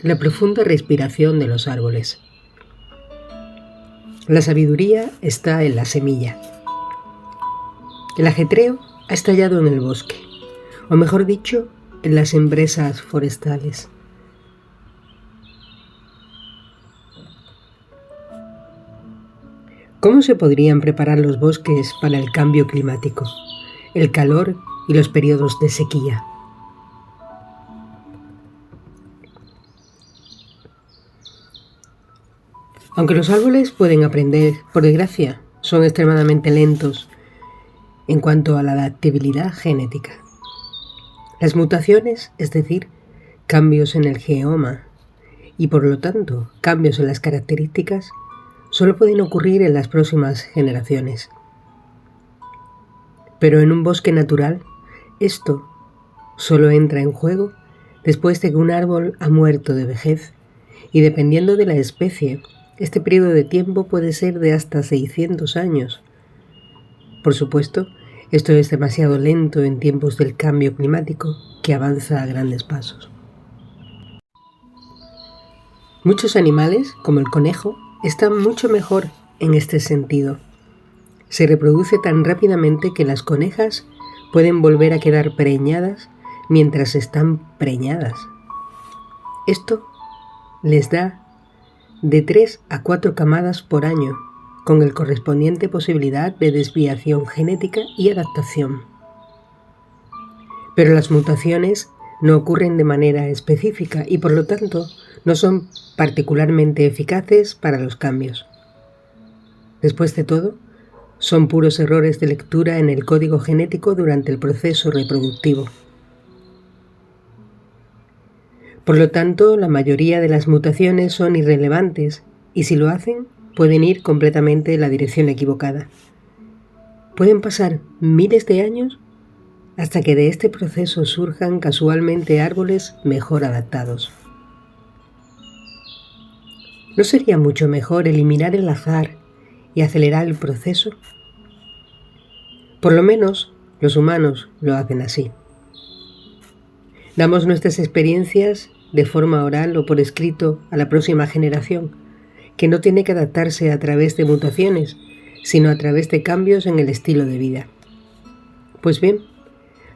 La profunda respiración de los árboles. La sabiduría está en la semilla. El ajetreo ha estallado en el bosque, o mejor dicho, en las empresas forestales. ¿Cómo se podrían preparar los bosques para el cambio climático, el calor y los periodos de sequía? Aunque los árboles pueden aprender, por desgracia, son extremadamente lentos en cuanto a la adaptabilidad genética. Las mutaciones, es decir, cambios en el genoma y por lo tanto cambios en las características, solo pueden ocurrir en las próximas generaciones. Pero en un bosque natural, esto solo entra en juego después de que un árbol ha muerto de vejez y dependiendo de la especie, este periodo de tiempo puede ser de hasta 600 años. Por supuesto, esto es demasiado lento en tiempos del cambio climático que avanza a grandes pasos. Muchos animales, como el conejo, están mucho mejor en este sentido. Se reproduce tan rápidamente que las conejas pueden volver a quedar preñadas mientras están preñadas. Esto les da de 3 a 4 camadas por año, con el correspondiente posibilidad de desviación genética y adaptación. Pero las mutaciones no ocurren de manera específica y por lo tanto no son particularmente eficaces para los cambios. Después de todo, son puros errores de lectura en el código genético durante el proceso reproductivo. Por lo tanto, la mayoría de las mutaciones son irrelevantes y si lo hacen, pueden ir completamente en la dirección equivocada. Pueden pasar miles de años hasta que de este proceso surjan casualmente árboles mejor adaptados. ¿No sería mucho mejor eliminar el azar y acelerar el proceso? Por lo menos los humanos lo hacen así. Damos nuestras experiencias de forma oral o por escrito a la próxima generación, que no tiene que adaptarse a través de mutaciones, sino a través de cambios en el estilo de vida. Pues bien,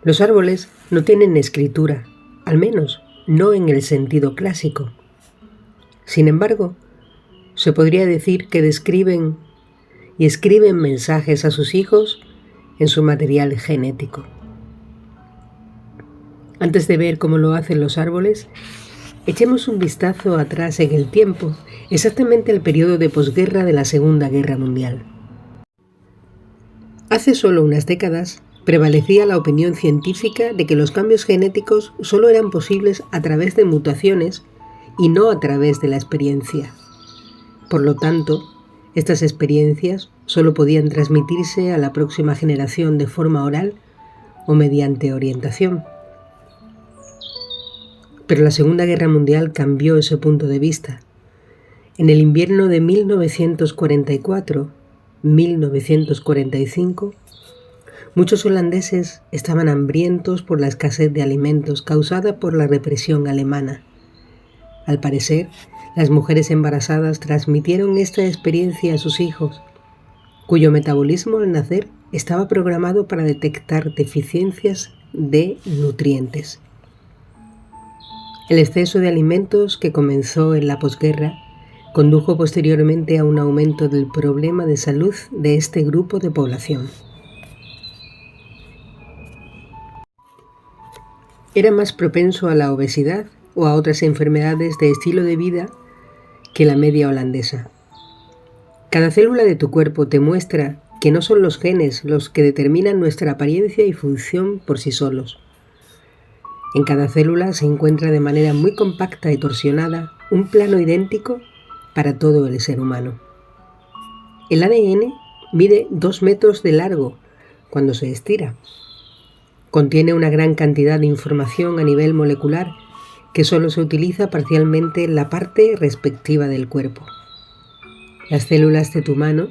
los árboles no tienen escritura, al menos no en el sentido clásico. Sin embargo, se podría decir que describen y escriben mensajes a sus hijos en su material genético. Antes de ver cómo lo hacen los árboles, echemos un vistazo atrás en el tiempo, exactamente al periodo de posguerra de la Segunda Guerra Mundial. Hace solo unas décadas prevalecía la opinión científica de que los cambios genéticos solo eran posibles a través de mutaciones y no a través de la experiencia. Por lo tanto, estas experiencias solo podían transmitirse a la próxima generación de forma oral o mediante orientación. Pero la Segunda Guerra Mundial cambió ese punto de vista. En el invierno de 1944-1945, muchos holandeses estaban hambrientos por la escasez de alimentos causada por la represión alemana. Al parecer, las mujeres embarazadas transmitieron esta experiencia a sus hijos, cuyo metabolismo al nacer estaba programado para detectar deficiencias de nutrientes. El exceso de alimentos que comenzó en la posguerra condujo posteriormente a un aumento del problema de salud de este grupo de población. Era más propenso a la obesidad o a otras enfermedades de estilo de vida que la media holandesa. Cada célula de tu cuerpo te muestra que no son los genes los que determinan nuestra apariencia y función por sí solos. En cada célula se encuentra de manera muy compacta y torsionada un plano idéntico para todo el ser humano. El ADN mide 2 metros de largo cuando se estira. Contiene una gran cantidad de información a nivel molecular que solo se utiliza parcialmente en la parte respectiva del cuerpo. Las células de tu mano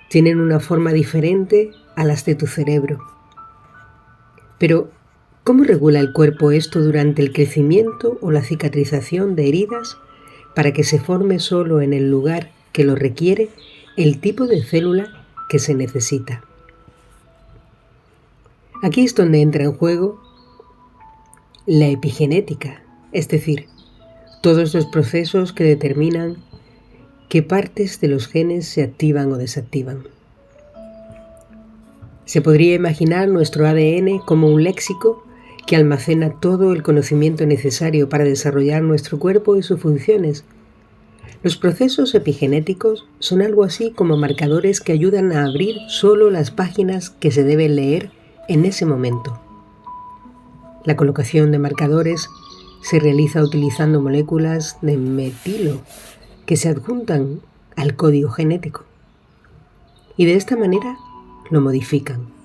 tienen una forma diferente a las de tu cerebro. Pero, ¿Cómo regula el cuerpo esto durante el crecimiento o la cicatrización de heridas para que se forme solo en el lugar que lo requiere el tipo de célula que se necesita? Aquí es donde entra en juego la epigenética, es decir, todos los procesos que determinan qué partes de los genes se activan o desactivan. Se podría imaginar nuestro ADN como un léxico que almacena todo el conocimiento necesario para desarrollar nuestro cuerpo y sus funciones. Los procesos epigenéticos son algo así como marcadores que ayudan a abrir solo las páginas que se deben leer en ese momento. La colocación de marcadores se realiza utilizando moléculas de metilo que se adjuntan al código genético y de esta manera lo modifican.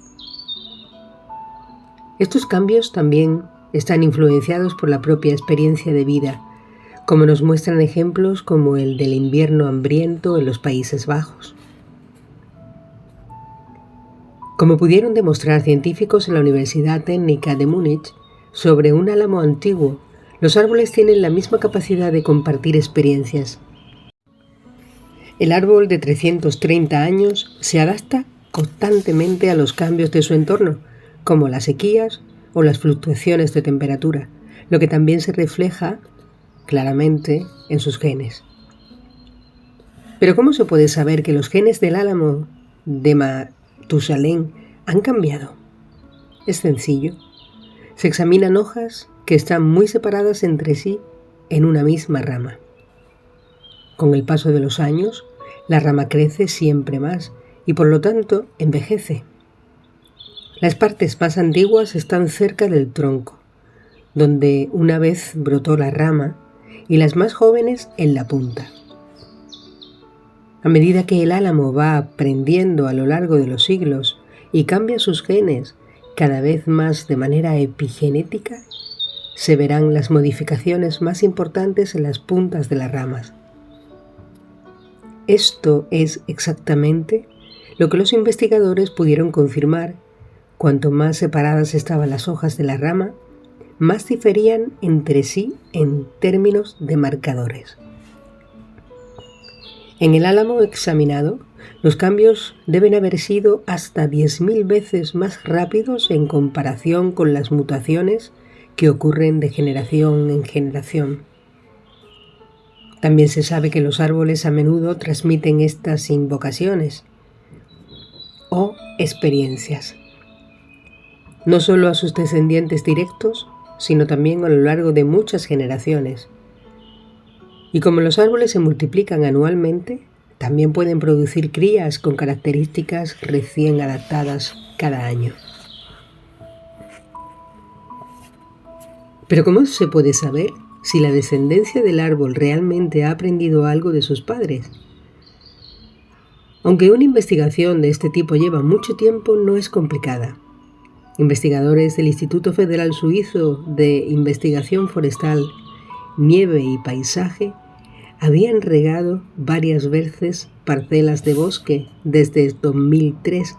Estos cambios también están influenciados por la propia experiencia de vida, como nos muestran ejemplos como el del invierno hambriento en los Países Bajos. Como pudieron demostrar científicos en la Universidad Técnica de Múnich sobre un álamo antiguo, los árboles tienen la misma capacidad de compartir experiencias. El árbol de 330 años se adapta constantemente a los cambios de su entorno, como las sequías o las fluctuaciones de temperatura, lo que también se refleja claramente en sus genes. Pero ¿cómo se puede saber que los genes del álamo de Matusalén han cambiado? Es sencillo. Se examinan hojas que están muy separadas entre sí en una misma rama. Con el paso de los años, la rama crece siempre más y por lo tanto envejece. Las partes más antiguas están cerca del tronco, donde una vez brotó la rama, y las más jóvenes en la punta. A medida que el álamo va aprendiendo a lo largo de los siglos y cambia sus genes cada vez más de manera epigenética, se verán las modificaciones más importantes en las puntas de las ramas. Esto es exactamente lo que los investigadores pudieron confirmar. Cuanto más separadas estaban las hojas de la rama, más diferían entre sí en términos de marcadores. En el álamo examinado, los cambios deben haber sido hasta 10.000 veces más rápidos en comparación con las mutaciones que ocurren de generación en generación. También se sabe que los árboles a menudo transmiten estas invocaciones o experiencias, no solo a sus descendientes directos, sino también a lo largo de muchas generaciones. Y como los árboles se multiplican anualmente, también pueden producir crías con características recién adaptadas cada año. Pero ¿cómo se puede saber si la descendencia del árbol realmente ha aprendido algo de sus padres? Aunque una investigación de este tipo lleva mucho tiempo, no es complicada. Investigadores del Instituto Federal Suizo de Investigación Forestal, Nieve y Paisaje habían regado varias veces parcelas de bosque desde 2003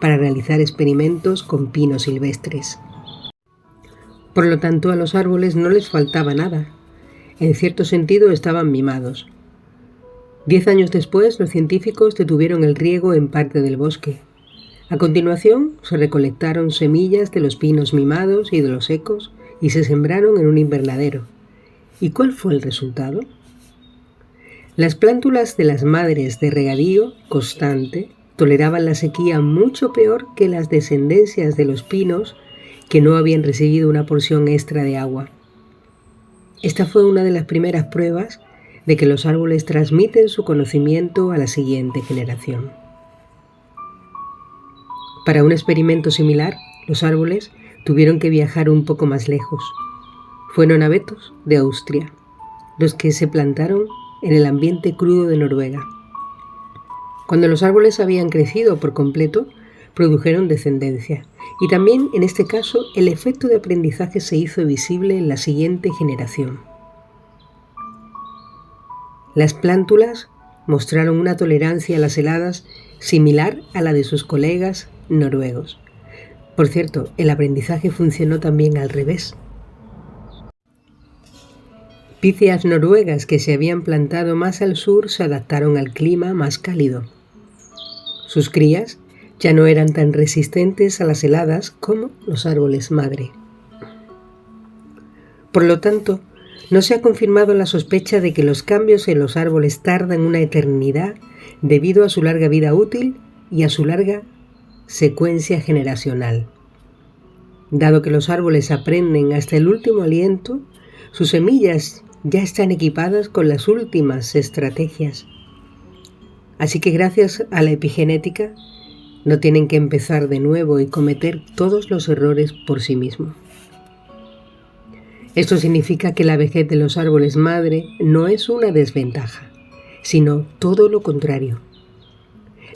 para realizar experimentos con pinos silvestres. Por lo tanto, a los árboles no les faltaba nada. En cierto sentido, estaban mimados. 10 años después, los científicos detuvieron el riego en parte del bosque. A continuación, se recolectaron semillas de los pinos mimados y de los secos y se sembraron en un invernadero. ¿Y cuál fue el resultado? Las plántulas de las madres de regadío constante toleraban la sequía mucho peor que las descendencias de los pinos que no habían recibido una porción extra de agua. Esta fue una de las primeras pruebas de que los árboles transmiten su conocimiento a la siguiente generación. Para un experimento similar, los árboles tuvieron que viajar un poco más lejos. Fueron abetos de Austria, los que se plantaron en el ambiente crudo de Noruega. Cuando los árboles habían crecido por completo, produjeron descendencia, y también en este caso el efecto de aprendizaje se hizo visible en la siguiente generación. Las plántulas mostraron una tolerancia a las heladas similar a la de sus colegas noruegos, Por cierto, el aprendizaje funcionó también al revés. Píceas noruegas que se habían plantado más al sur se adaptaron al clima más cálido. Sus crías ya no eran tan resistentes a las heladas como los árboles madre. Por lo tanto, no se ha confirmado la sospecha de que los cambios en los árboles tardan una eternidad debido a su larga vida útil y a su larga secuencia generacional. Dado que los árboles aprenden hasta el último aliento, sus semillas ya están equipadas con las últimas estrategias. Así que gracias a la epigenética, no tienen que empezar de nuevo y cometer todos los errores por sí mismos. Esto significa que la vejez de los árboles madre no es una desventaja, sino todo lo contrario.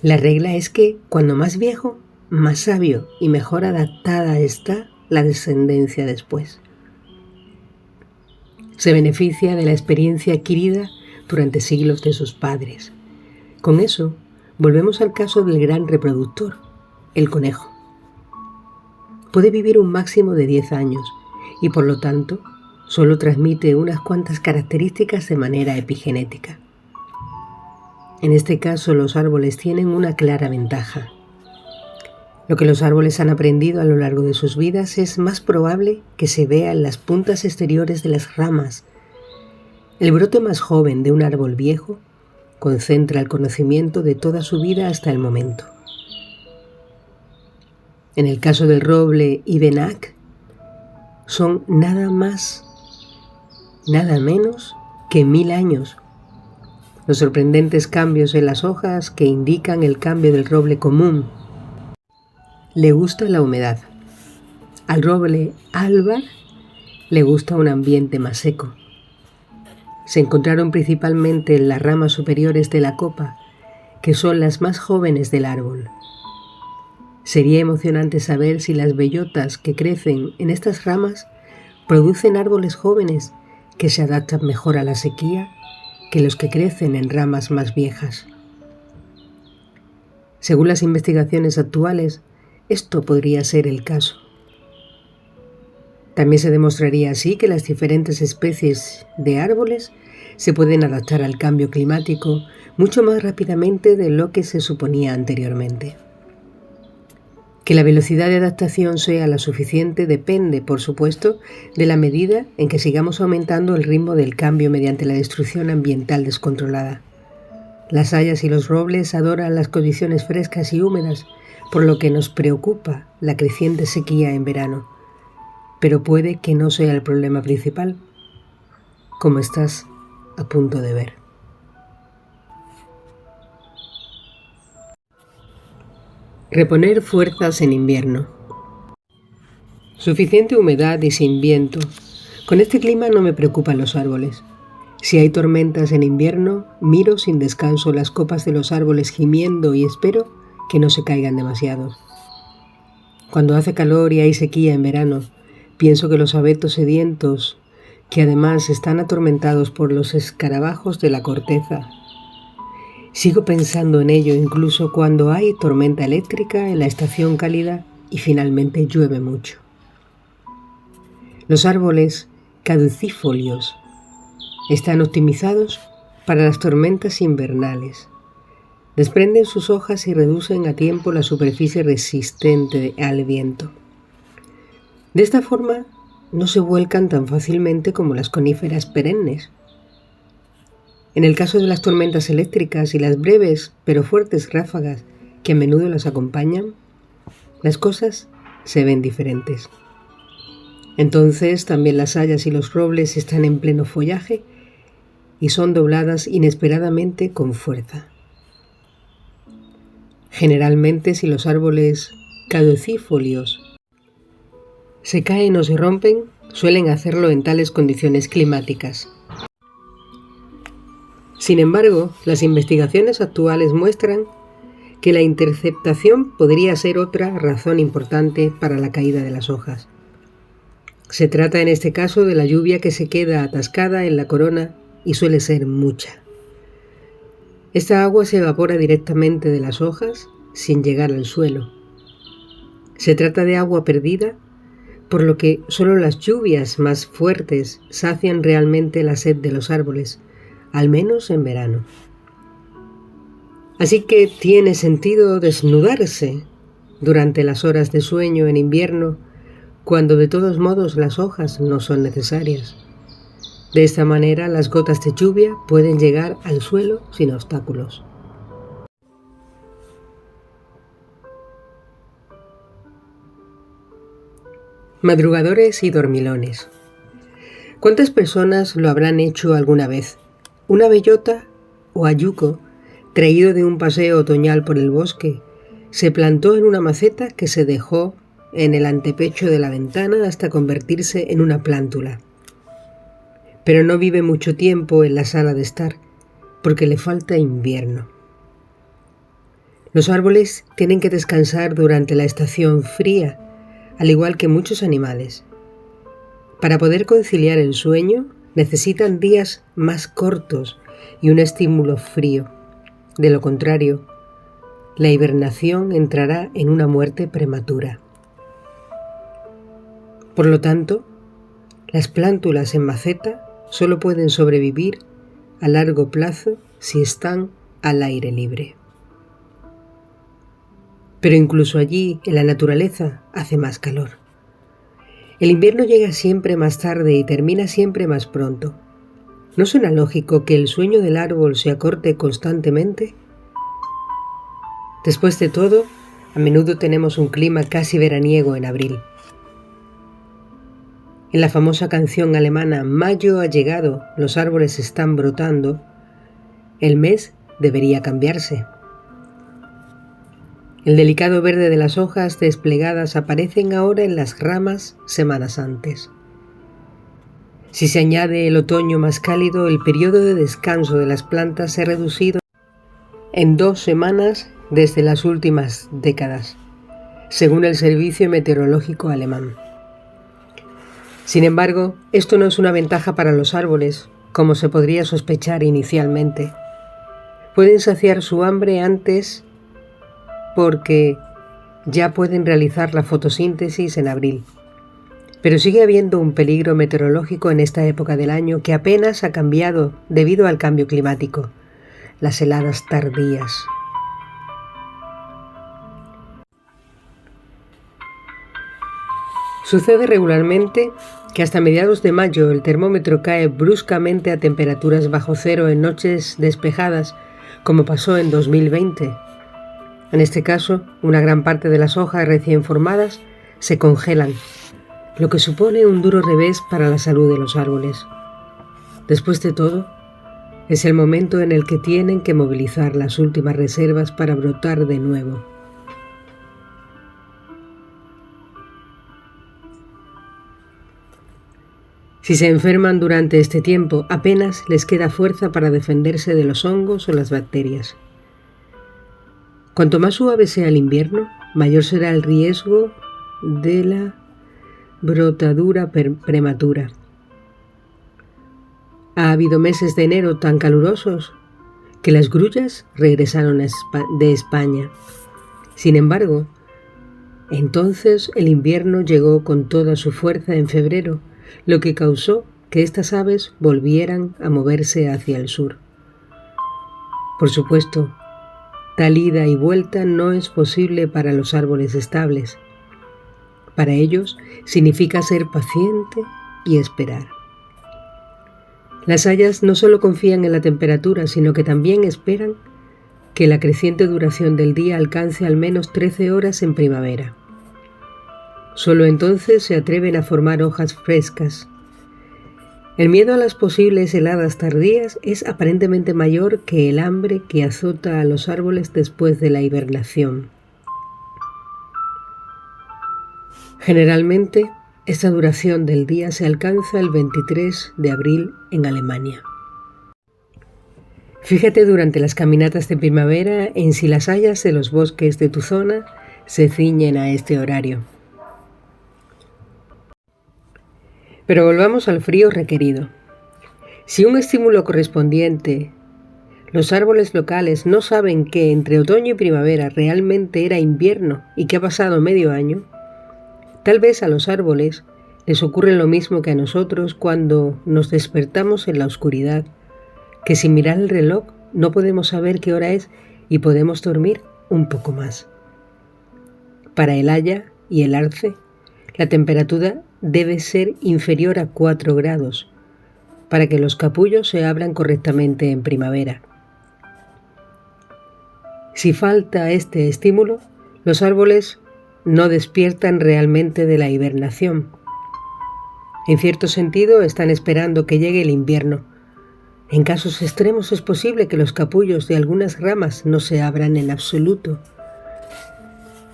La regla es que cuando más viejo, más sabio y mejor adaptada está la descendencia después. Se beneficia de la experiencia adquirida durante siglos de sus padres. Con eso, volvemos al caso del gran reproductor, el conejo. Puede vivir un máximo de 10 años y por lo tanto solo transmite unas cuantas características de manera epigenética. En este caso, los árboles tienen una clara ventaja. Lo que los árboles han aprendido a lo largo de sus vidas es más probable que se vea en las puntas exteriores de las ramas. El brote más joven de un árbol viejo concentra el conocimiento de toda su vida hasta el momento. En el caso del roble Ibenac, son nada más, nada menos que 1000 años. Los sorprendentes cambios en las hojas que indican el cambio del roble común. Le gusta la humedad. Al roble Albar le gusta un ambiente más seco. Se encontraron principalmente en las ramas superiores de la copa, que son las más jóvenes del árbol. Sería emocionante saber si las bellotas que crecen en estas ramas producen árboles jóvenes que se adaptan mejor a la sequía que los que crecen en ramas más viejas. Según las investigaciones actuales, esto podría ser el caso. También se demostraría así que las diferentes especies de árboles se pueden adaptar al cambio climático mucho más rápidamente de lo que se suponía anteriormente. Que la velocidad de adaptación sea la suficiente depende, por supuesto, de la medida en que sigamos aumentando el ritmo del cambio mediante la destrucción ambiental descontrolada. Las hayas y los robles adoran las condiciones frescas y húmedas, por lo que nos preocupa la creciente sequía en verano. Pero puede que no sea el problema principal, como estás a punto de ver. Reponer fuerzas en invierno. Suficiente humedad y sin viento. Con este clima no me preocupan los árboles. Si hay tormentas en invierno, miro sin descanso las copas de los árboles gimiendo y espero que no se caigan demasiado. Cuando hace calor y hay sequía en verano, pienso que los abetos sedientos, que además están atormentados por los escarabajos de la corteza. Sigo pensando en ello incluso cuando hay tormenta eléctrica en la estación cálida y finalmente llueve mucho. Los árboles caducifolios están optimizados para las tormentas invernales. Desprenden sus hojas y reducen a tiempo la superficie resistente al viento. De esta forma, no se vuelcan tan fácilmente como las coníferas perennes. En el caso de las tormentas eléctricas y las breves pero fuertes ráfagas que a menudo las acompañan, las cosas se ven diferentes. Entonces también las hayas y los robles están en pleno follaje y son dobladas inesperadamente con fuerza. Generalmente, si los árboles caducifolios se caen o se rompen, suelen hacerlo en tales condiciones climáticas. Sin embargo, las investigaciones actuales muestran que la interceptación podría ser otra razón importante para la caída de las hojas. Se trata en este caso de la lluvia que se queda atascada en la corona y suele ser mucha. Esta agua se evapora directamente de las hojas sin llegar al suelo. Se trata de agua perdida, por lo que solo las lluvias más fuertes sacian realmente la sed de los árboles, al menos en verano. Así que tiene sentido desnudarse durante las horas de sueño en invierno, cuando de todos modos las hojas no son necesarias. De esta manera las gotas de lluvia pueden llegar al suelo sin obstáculos. Madrugadores y dormilones. ¿Cuántas personas lo habrán hecho alguna vez? Una bellota o ayuco, traído de un paseo otoñal por el bosque, se plantó en una maceta que se dejó en el antepecho de la ventana hasta convertirse en una plántula. Pero no vive mucho tiempo en la sala de estar, porque le falta invierno. Los árboles tienen que descansar durante la estación fría, al igual que muchos animales. Para poder conciliar el sueño, necesitan días más cortos y un estímulo frío. De lo contrario, la hibernación entrará en una muerte prematura. Por lo tanto, las plántulas en maceta solo pueden sobrevivir a largo plazo si están al aire libre. Pero incluso allí, en la naturaleza, hace más calor. El invierno llega siempre más tarde y termina siempre más pronto. ¿No suena lógico que el sueño del árbol se acorte constantemente? Después de todo, a menudo tenemos un clima casi veraniego en abril. En la famosa canción alemana Mayo ha llegado, los árboles están brotando, el mes debería cambiarse. El delicado verde de las hojas desplegadas aparecen ahora en las ramas semanas antes. Si se añade el otoño más cálido, el periodo de descanso de las plantas se ha reducido en 2 semanas desde las últimas décadas, según el Servicio Meteorológico Alemán. Sin embargo, esto no es una ventaja para los árboles, como se podría sospechar inicialmente. Pueden saciar su hambre antes porque ya pueden realizar la fotosíntesis en abril. Pero sigue habiendo un peligro meteorológico en esta época del año que apenas ha cambiado debido al cambio climático: las heladas tardías. Sucede regularmente que hasta mediados de mayo el termómetro cae bruscamente a temperaturas bajo cero en noches despejadas, como pasó en 2020. En este caso, una gran parte de las hojas recién formadas se congelan, lo que supone un duro revés para la salud de los árboles. Después de todo, es el momento en el que tienen que movilizar las últimas reservas para brotar de nuevo. Si se enferman durante este tiempo, apenas les queda fuerza para defenderse de los hongos o las bacterias. Cuanto más suave sea el invierno, mayor será el riesgo de la brotadura prematura. Ha habido meses de enero tan calurosos que las grullas regresaron de España. Sin embargo, entonces el invierno llegó con toda su fuerza en febrero, lo que causó que estas aves volvieran a moverse hacia el sur. Por supuesto, tal ida y vuelta no es posible para los árboles estables. Para ellos significa ser paciente y esperar. Las hayas no solo confían en la temperatura, sino que también esperan que la creciente duración del día alcance al menos 13 horas en primavera. Solo entonces se atreven a formar hojas frescas. El miedo a las posibles heladas tardías es aparentemente mayor que el hambre que azota a los árboles después de la hibernación. Generalmente, esta duración del día se alcanza el 23 de abril en Alemania. Fíjate durante las caminatas de primavera en si las hayas de los bosques de tu zona se ciñen a este horario. Pero volvamos al frío requerido. Si un estímulo correspondiente Los árboles locales no saben que entre otoño y primavera realmente era invierno y que ha pasado medio año. Tal vez a los árboles les ocurre lo mismo que a nosotros cuando nos despertamos en la oscuridad, que sin mirar el reloj no podemos saber qué hora es y podemos dormir un poco más. Para el haya y el arce, la temperatura debe ser inferior a 4 grados para que los capullos se abran correctamente en primavera. Si falta este estímulo, los árboles no despiertan realmente de la hibernación. En cierto sentido, están esperando que llegue el invierno. En casos extremos es posible que los capullos de algunas ramas no se abran en absoluto.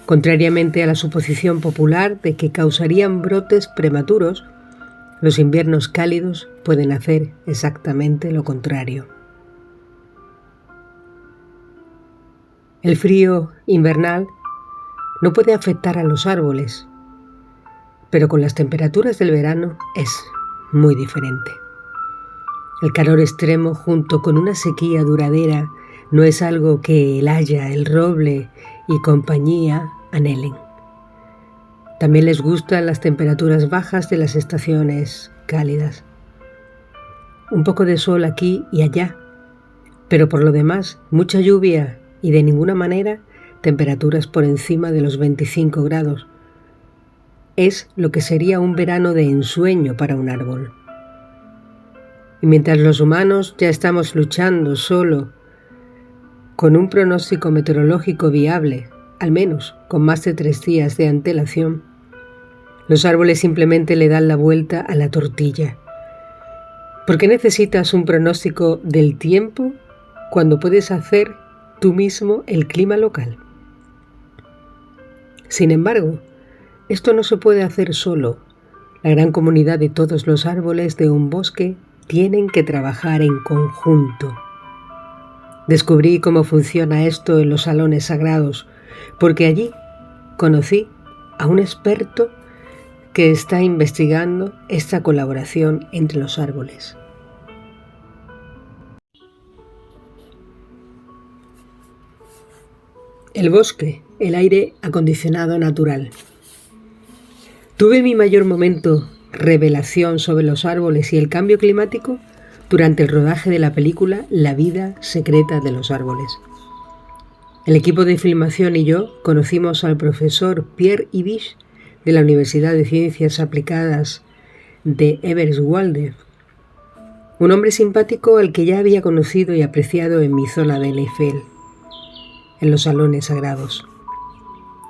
Contrariamente a la suposición popular de que causarían brotes prematuros, los inviernos cálidos pueden hacer exactamente lo contrario. El frío invernal no puede afectar a los árboles, pero con las temperaturas del verano es muy diferente. El calor extremo junto con una sequía duradera no es algo que el haya, el roble y compañía anhelen. También les gustan las temperaturas bajas de las estaciones cálidas. Un poco de sol aquí y allá, pero por lo demás, mucha lluvia y de ninguna manera temperaturas por encima de los 25 grados. Es lo que sería un verano de ensueño para un árbol. Y mientras los humanos ya estamos luchando solo con un pronóstico meteorológico viable, al menos con más de 3 días de antelación, los árboles simplemente le dan la vuelta a la tortilla. ¿Por qué necesitas un pronóstico del tiempo cuando puedes hacer tú mismo el clima local? Sin embargo, esto no se puede hacer solo. La gran comunidad de todos los árboles de un bosque tienen que trabajar en conjunto. Descubrí cómo funciona esto en los salones sagrados, porque allí conocí a un experto que está investigando esta colaboración entre los árboles. El bosque, el aire acondicionado natural. Tuve mi mayor momento revelación sobre los árboles y el cambio climático durante el rodaje de la película La vida secreta de los árboles. El equipo de filmación y yo conocimos al profesor Pierre Ibish de la Universidad de Ciencias Aplicadas de Eberswalde, un hombre simpático al que ya había conocido y apreciado en mi zona de Eifel, en los salones sagrados.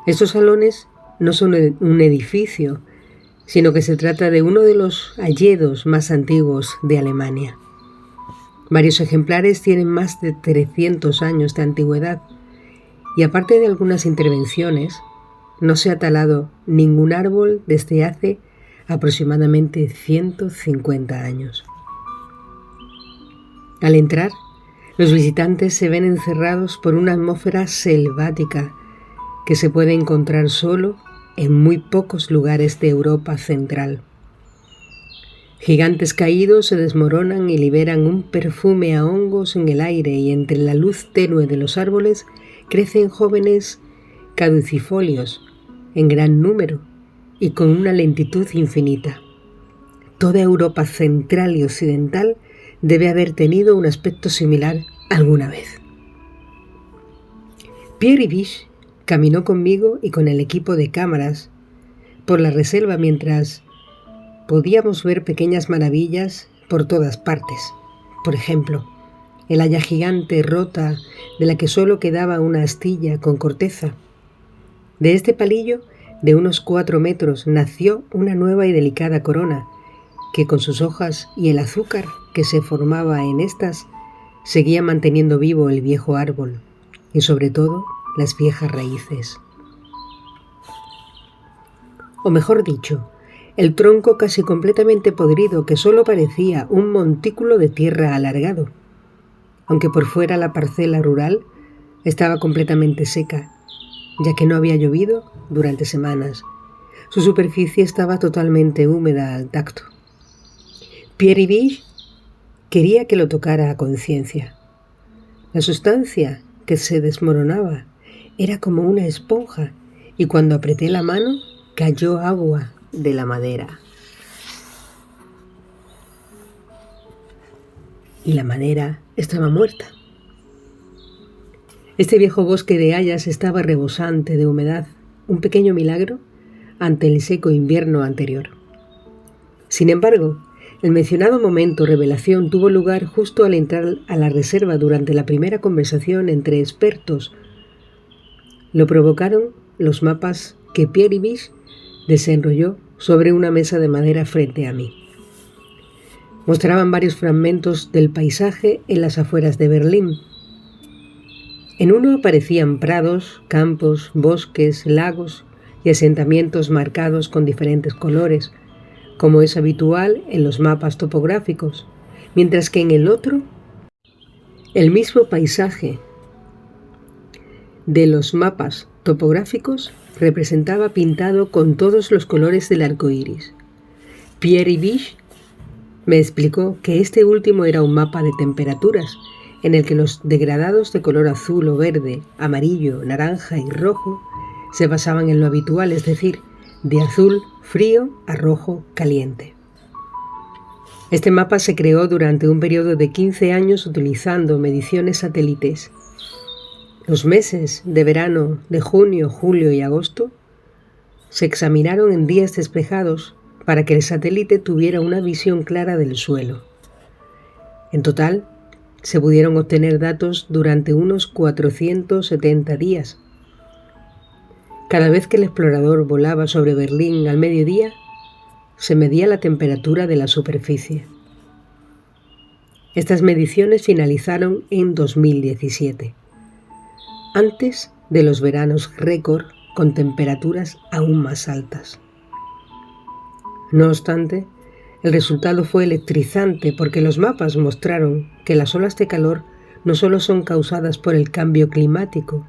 Estos salones no son un edificio, sino que se trata de uno de los hayedos más antiguos de Alemania. Varios ejemplares tienen más de 300 años de antigüedad y aparte de algunas intervenciones, no se ha talado ningún árbol desde hace aproximadamente 150 años. Al entrar, los visitantes se ven encerrados por una atmósfera selvática que se puede encontrar solo en muy pocos lugares de Europa central. Gigantes caídos se desmoronan y liberan un perfume a hongos en el aire, y entre la luz tenue de los árboles crecen jóvenes caducifolios en gran número y con una lentitud infinita. Toda Europa central y occidental debe haber tenido un aspecto similar alguna vez. Pierre Ibish caminó conmigo y con el equipo de cámaras por la reserva mientras podíamos ver pequeñas maravillas por todas partes. Por ejemplo, el haya gigante rota de la que solo quedaba una astilla con corteza. De este palillo de unos 4 metros nació una nueva y delicada corona que con sus hojas y el azúcar que se formaba en estas seguía manteniendo vivo el viejo árbol y sobre todo las viejas raíces. O mejor dicho, el tronco casi completamente podrido que solo parecía un montículo de tierra alargado, aunque por fuera la parcela rural estaba completamente seca, ya que no había llovido durante semanas. Su superficie estaba totalmente húmeda al tacto. Pierre Ibish quería que lo tocara a conciencia. La sustancia que se desmoronaba era como una esponja y cuando apreté la mano cayó agua de la madera. Y la madera estaba muerta. Este viejo bosque de hayas estaba rebosante de humedad, un pequeño milagro ante el seco invierno anterior. Sin embargo, el mencionado momento revelación tuvo lugar justo al entrar a la reserva durante la primera conversación entre expertos. Lo provocaron los mapas que Pierre Biche desenrolló sobre una mesa de madera frente a mí. Mostraban varios fragmentos del paisaje en las afueras de Berlín. En uno aparecían prados, campos, bosques, lagos y asentamientos marcados con diferentes colores, como es habitual en los mapas topográficos, mientras que en el otro, el mismo paisaje de los mapas topográficos representaba pintado con todos los colores del arco iris. Pierre Biche me explicó que este último era un mapa de temperaturas, en el que los degradados de color azul o verde, amarillo, naranja y rojo se basaban en lo habitual, es decir, de azul frío a rojo caliente. Este mapa se creó durante un periodo de 15 años utilizando mediciones satélites. Los meses de verano de junio, julio y agosto se examinaron en días despejados para que el satélite tuviera una visión clara del suelo. En total, se pudieron obtener datos durante unos 470 días. Cada vez que el explorador volaba sobre Berlín al mediodía, se medía la temperatura de la superficie. Estas mediciones finalizaron en 2017, antes de los veranos récord con temperaturas aún más altas. No obstante, el resultado fue electrizante porque los mapas mostraron que las olas de calor no solo son causadas por el cambio climático,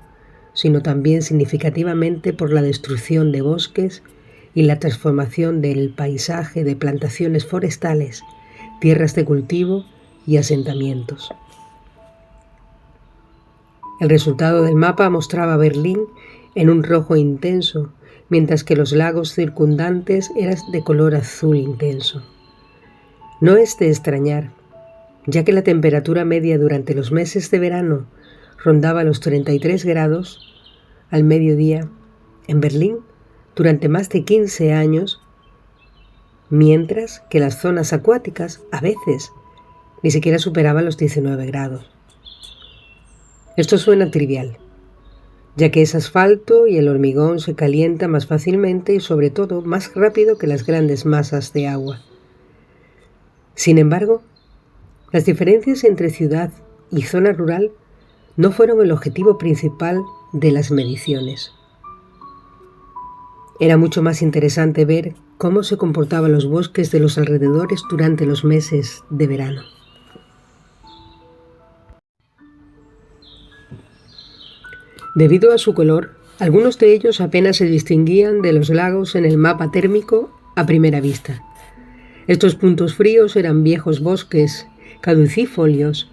sino también significativamente por la destrucción de bosques y la transformación del paisaje de plantaciones forestales, tierras de cultivo y asentamientos. El resultado del mapa mostraba Berlín en un rojo intenso, mientras que los lagos circundantes eran de color azul intenso. No es de extrañar, ya que la temperatura media durante los meses de verano rondaba los 33 grados al mediodía en Berlín durante más de 15 años, mientras que las zonas acuáticas a veces ni siquiera superaban los 19 grados. Esto suena trivial, ya que es asfalto y el hormigón se calienta más fácilmente y sobre todo más rápido que las grandes masas de agua. Sin embargo, las diferencias entre ciudad y zona rural no fueron el objetivo principal de las mediciones. Era mucho más interesante ver cómo se comportaban los bosques de los alrededores durante los meses de verano. Debido a su color, algunos de ellos apenas se distinguían de los lagos en el mapa térmico a primera vista. Estos puntos fríos eran viejos bosques caducifolios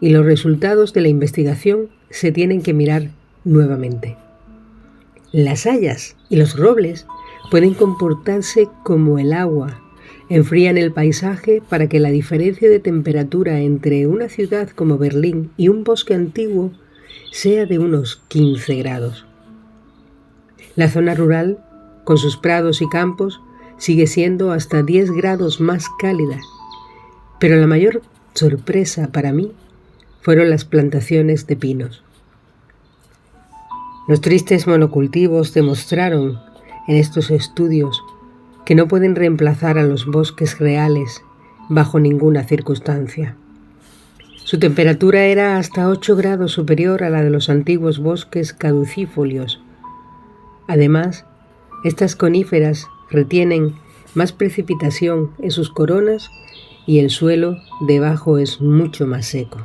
y los resultados de la investigación se tienen que mirar nuevamente. Las hayas y los robles pueden comportarse como el agua, enfrían el paisaje para que la diferencia de temperatura entre una ciudad como Berlín y un bosque antiguo sea de unos 15 grados. La zona rural, con sus prados y campos, sigue siendo hasta 10 grados más cálida, pero la mayor sorpresa para mí fueron las plantaciones de pinos. Los tristes monocultivos demostraron en estos estudios que no pueden reemplazar a los bosques reales bajo ninguna circunstancia. Su temperatura era hasta 8 grados superior a la de los antiguos bosques caducifolios. Además, estas coníferas retienen más precipitación en sus coronas y el suelo debajo es mucho más seco.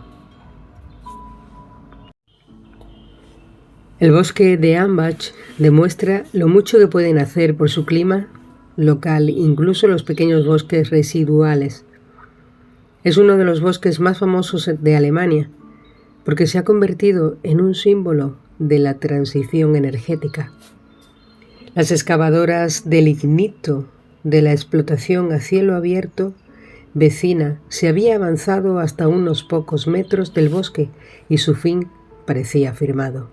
El bosque de Ambach demuestra lo mucho que pueden hacer por su clima local, incluso los pequeños bosques residuales. Es uno de los bosques más famosos de Alemania, porque se ha convertido en un símbolo de la transición energética. Las excavadoras del lignito de la explotación a cielo abierto vecina se había avanzado hasta unos pocos metros del bosque y su fin parecía firmado.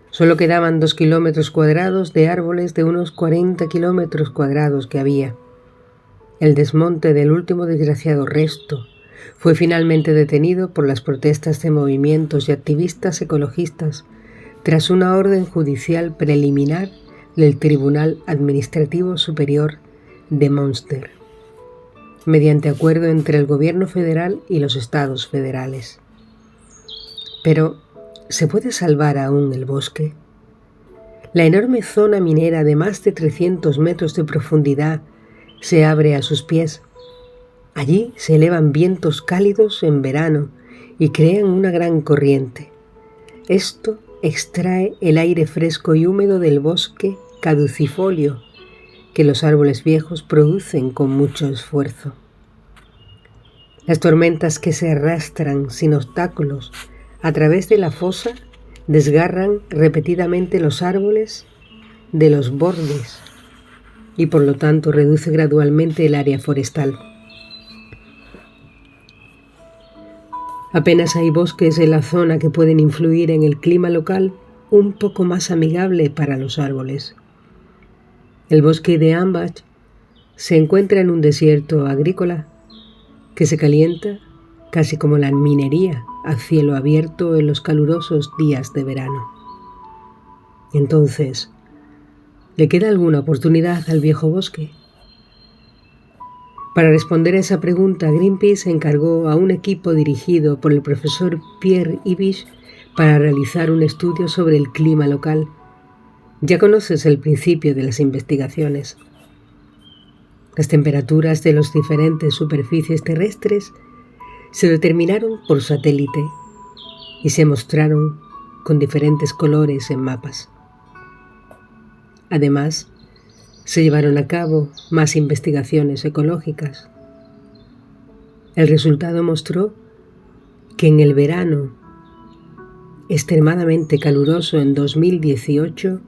Solo quedaban 2 kilómetros cuadrados de árboles de unos 40 kilómetros cuadrados que había. El desmonte del último desgraciado resto fue finalmente detenido por las protestas de movimientos y activistas ecologistas tras una orden judicial preliminar del Tribunal Administrativo Superior de Münster, mediante acuerdo entre el gobierno federal y los estados federales. Pero, ¿se puede salvar aún el bosque? La enorme zona minera de más de 300 metros de profundidad se abre a sus pies. Allí se elevan vientos cálidos en verano y crean una gran corriente. Esto extrae el aire fresco y húmedo del bosque caducifolio que los árboles viejos producen con mucho esfuerzo. Las tormentas que se arrastran sin obstáculos a través de la fosa desgarran repetidamente los árboles de los bordes y por lo tanto reduce gradualmente el área forestal. Apenas hay bosques en la zona que pueden influir en el clima local un poco más amigable para los árboles. El bosque de Ambach se encuentra en un desierto agrícola que se calienta casi como la minería a cielo abierto en los calurosos días de verano. Entonces, ¿le queda alguna oportunidad al viejo bosque? Para responder a esa pregunta, Greenpeace encargó a un equipo dirigido por el profesor Pierre Ibish para realizar un estudio sobre el clima local. Ya conoces el principio de las investigaciones. Las temperaturas de las diferentes superficies terrestres se determinaron por satélite y se mostraron con diferentes colores en mapas. Además, se llevaron a cabo más investigaciones ecológicas. El resultado mostró que en el verano extremadamente caluroso en 2018,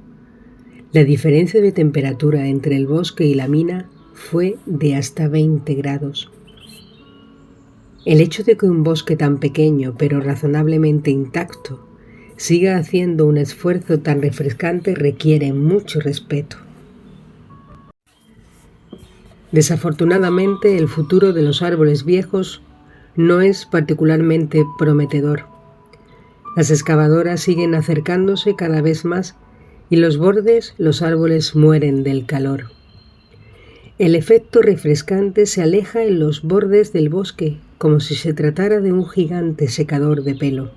la diferencia de temperatura entre el bosque y la mina fue de hasta 20 grados. El hecho de que un bosque tan pequeño pero razonablemente intacto siga haciendo un esfuerzo tan refrescante requiere mucho respeto. Desafortunadamente, el futuro de los árboles viejos no es particularmente prometedor. Las excavadoras siguen acercándose cada vez más y los árboles mueren del calor. El efecto refrescante se aleja en los bordes del bosque como si se tratara de un gigante secador de pelo.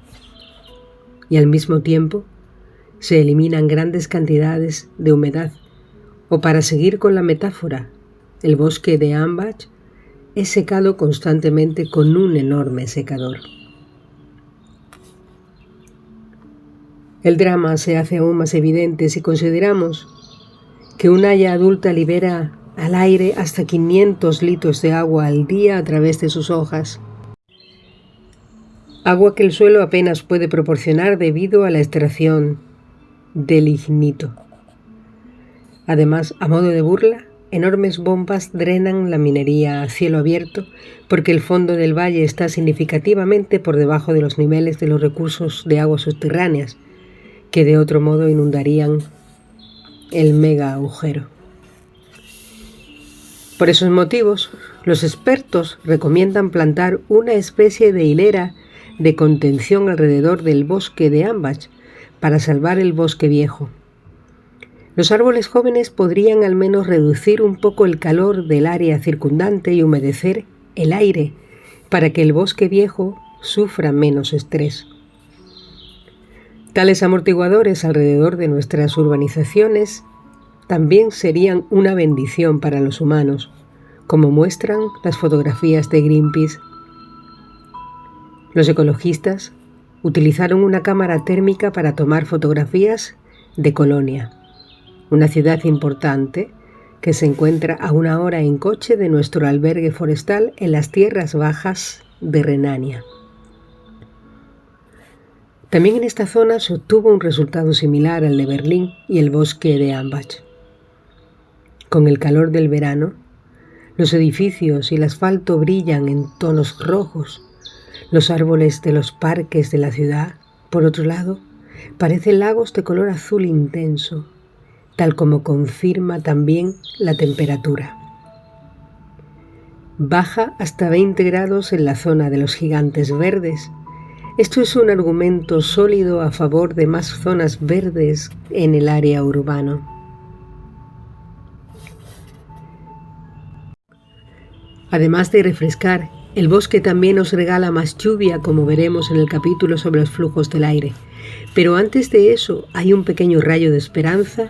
Y al mismo tiempo se eliminan grandes cantidades de humedad. O para seguir con la metáfora, el bosque de Ambach es secado constantemente con un enorme secador. El drama se hace aún más evidente si consideramos que una haya adulta libera al aire hasta 500 litros de agua al día a través de sus hojas. Agua que el suelo apenas puede proporcionar debido a la extracción del lignito. Además, a modo de burla, enormes bombas drenan la minería a cielo abierto porque el fondo del valle está significativamente por debajo de los niveles de los recursos de aguas subterráneas, que de otro modo inundarían el mega agujero. Por esos motivos, los expertos recomiendan plantar una especie de hilera de contención alrededor del bosque de Ambach para salvar el bosque viejo. Los árboles jóvenes podrían al menos reducir un poco el calor del área circundante y humedecer el aire para que el bosque viejo sufra menos estrés. Tales amortiguadores alrededor de nuestras urbanizaciones también serían una bendición para los humanos, como muestran las fotografías de Greenpeace. Los ecologistas utilizaron una cámara térmica para tomar fotografías de Colonia, una ciudad importante que se encuentra a 1 hora en coche de nuestro albergue forestal en las tierras bajas de Renania. También en esta zona se obtuvo un resultado similar al de Berlín y el bosque de Ambach. Con el calor del verano, los edificios y el asfalto brillan en tonos rojos. Los árboles de los parques de la ciudad, por otro lado, parecen lagos de color azul intenso, tal como confirma también la temperatura. Baja hasta 20 grados en la zona de los gigantes verdes. Esto es un argumento sólido a favor de más zonas verdes en el área urbana. Además de refrescar, el bosque también nos regala más lluvia, como veremos en el capítulo sobre los flujos del aire. Pero antes de eso hay un pequeño rayo de esperanza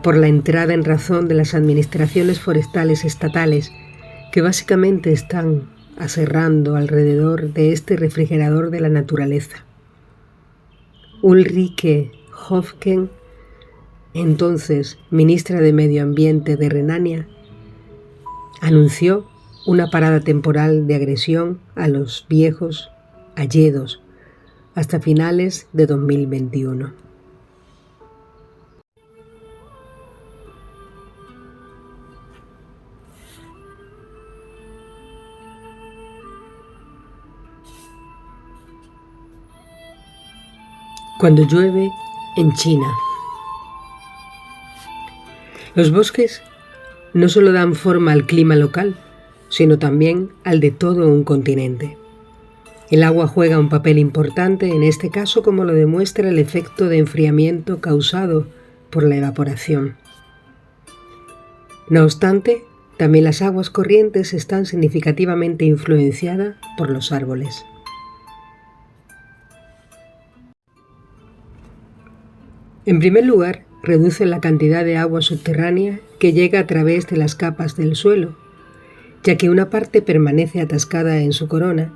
por la entrada en razón de las administraciones forestales estatales, que básicamente están aserrando alrededor de este refrigerador de la naturaleza. Ulrike Höfken, entonces ministra de Medio Ambiente de Renania, anunció una parada temporal de agresión a los viejos hayedos hasta finales de 2021. Cuando llueve en China. Los bosques no solo dan forma al clima local, sino también al de todo un continente. El agua juega un papel importante en este caso, como lo demuestra el efecto de enfriamiento causado por la evaporación. No obstante, también las aguas corrientes están significativamente influenciadas por los árboles. En primer lugar, reduce la cantidad de agua subterránea que llega a través de las capas del suelo, ya que una parte permanece atascada en su corona